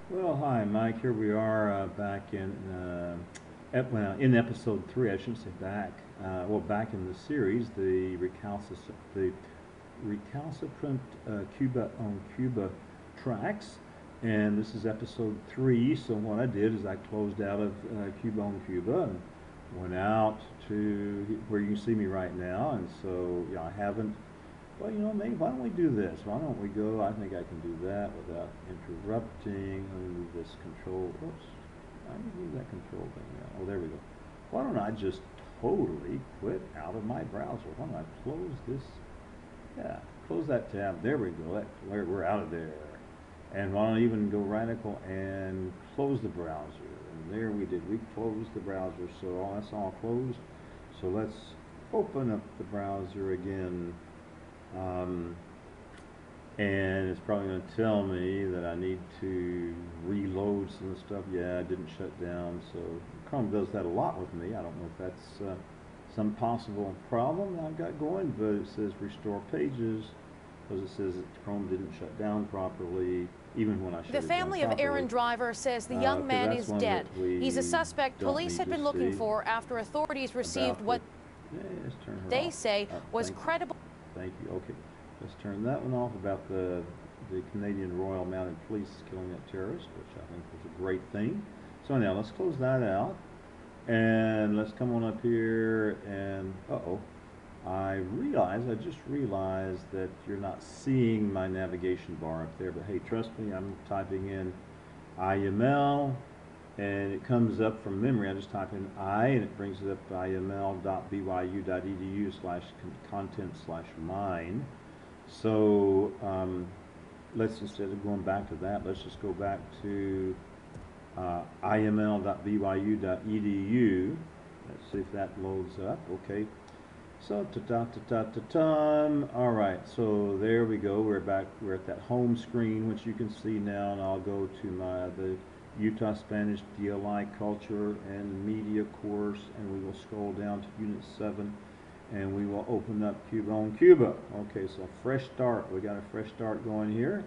Well, hi, Mike. Here we are back in episode three. I shouldn't say back. Back in the series, the recalcitrant Cuba on Cuba tracks, and this is episode three. So what I did is I closed out of Cuba on Cuba and went out to where you can see me right now. And so I haven't. Well, maybe why don't we do this? Why don't we go? I think I can do that without interrupting. Let me move this control. Oops. I need to move that control thing now. Oh, there we go. Why don't I just totally quit out of my browser? Why don't I close this? Yeah, close that tab. There we go. We're out of there. And why don't I even go radical and close the browser? And there we did. We closed the browser. So that's all closed. So let's open up the browser again. Um, and it's probably going to tell me that I need to reload some stuff. Yeah, I didn't shut down, so Chrome does that a lot with me. I don't know if that's some possible problem I've got going, but it says restore pages because it says that Chrome didn't shut down properly, even when I shut The it down family of properly. Aaron Driver says the young Okay, man that's is one dead. that we He's a suspect don't police need had to been looking see for after authorities received about the. what Yeah, let's turn her they off. say Oh, was thank you. credible. Thank you. Okay, let's turn that one off about the Canadian Royal Mounted Police killing that terrorist, which I think was a great thing. So now let's close that out, and let's come on up here and I just realized that you're not seeing my navigation bar up there. But hey, trust me, I'm typing in IML and it comes up from memory. I just type in I and it brings it up to iml.byu.edu/content/mine. So let's, instead of going back to that, let's just go back to iml.byu.edu. Let's see if that loads up. Okay. So All right. So there we go. We're back. We're at that home screen, which you can see now, and I'll go to the Utah Spanish DLI Culture and Media course, and we will scroll down to Unit 7, and we will open up Cuba on Cuba. Okay, so fresh start. We got a fresh start going here.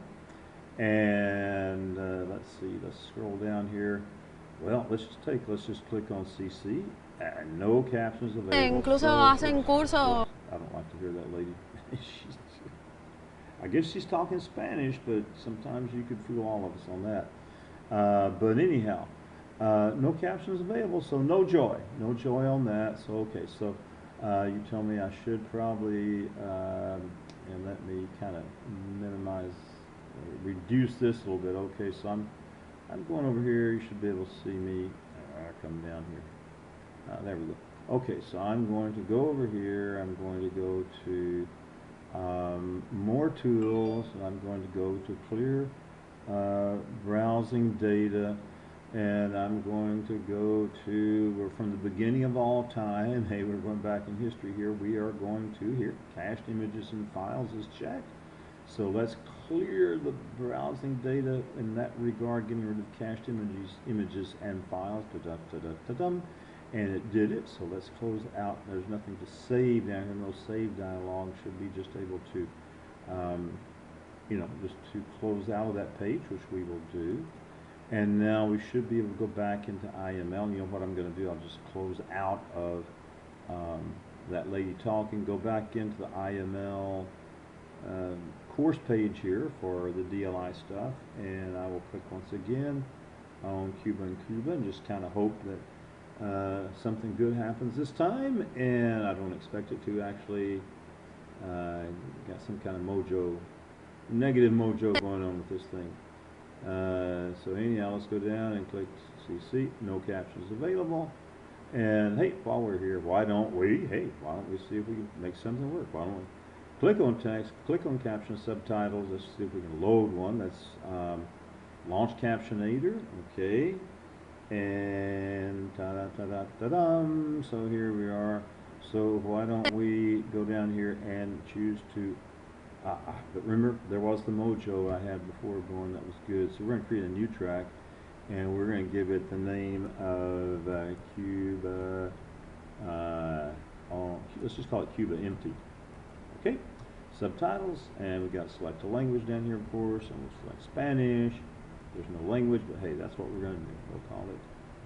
And let's see, let's scroll down here. Well, let's just click on CC, and no captions available. Incluso hacen curso. Oops, I don't like to hear that lady. I guess she's talking Spanish, but sometimes you could fool all of us on that. But anyhow, no captions available, so no joy on that. So okay, so you tell me I should probably, and let me kind of minimize, reduce this a little bit. Okay, so I'm going over here. You should be able to see me. Come down here. There we go. Okay, so I'm going to go over here. I'm going to go to more tools, and I'm going to go to clear browsing data, and I'm going to go to, we're from the beginning of all time. Hey, we're going back in history here. We are going to here, cached images and files is checked. So let's clear the browsing data in that regard, getting rid of cached images and files. And it did it. So let's close out. There's nothing to save down here. No save dialog. Should be just able to, just to close out of that page, which we will do. And now we should be able to go back into IML. You know what I'm going to do? I'll just close out of that lady talking. Go back into the IML course page here for the DLI stuff, and I will click once again on Cuba and just kind of hope that something good happens this time, and I don't expect it to actually. Got some kind of negative mojo going on with this thing. So anyhow, let's go down and click CC. No captions available. And hey, while we're here, why don't we see if we can make something work? Why don't we click on text, click on caption subtitles. Let's see if we can load one. That's launch Captionator. Okay. And ta-da-ta-da-ta-dum. So here we are. So why don't we go down here and choose to, but remember, there was the mojo I had before going, that was good. So we're going to create a new track, and we're going to give it the name of Cuba, let's just call it Cuba Empty. Okay, subtitles, and we got to select a language down here, of course, and we'll select Spanish, There's no language, but hey, that's what we're going to do. We'll call it.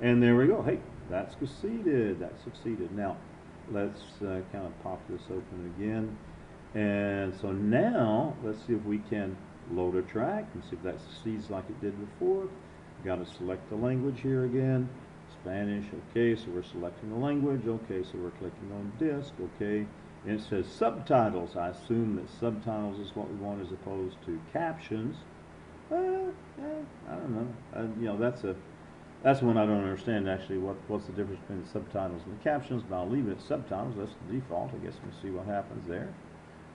And there we go. Hey, that's succeeded. That succeeded. Now, let's kind of pop this open again. And so now, let's see if we can load a track and see if that succeeds like it did before. Got to select the language here again. Spanish, okay, so we're selecting the language, okay, so we're clicking on disc, okay, and it says subtitles. I assume that subtitles is what we want as opposed to captions. I don't know. You know, that's one I don't understand actually. What's the difference between the subtitles and the captions? But I'll leave it at subtitles. That's the default. I guess we'll see what happens there.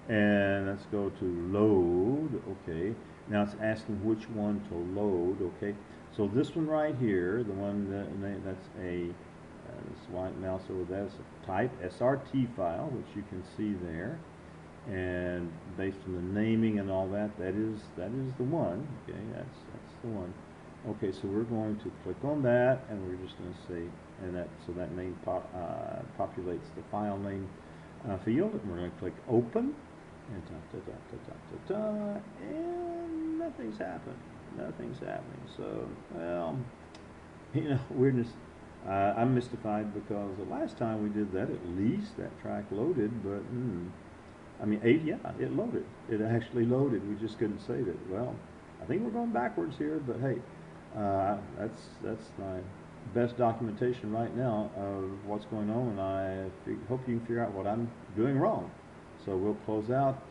And let's go to load. Okay. Now it's asking which one to load. Okay. So this one right here, the one that's a this white mouse over there, is a type SRT file, which you can see there. And based on the naming and all that, that is the one. Okay, that's the one. Okay, so we're going to click on that, and we're just going to say, and that name populates the file name field, and we're going to click open, and and nothing's happened. Nothing's happening. So, well, you know, we're just. I'm mystified because the last time we did that, at least that track loaded, but. I mean, yeah, it loaded. It actually loaded. We just couldn't save it. Well, I think we're going backwards here, but hey, that's my best documentation right now of what's going on, and I hope you can figure out what I'm doing wrong. So we'll close out.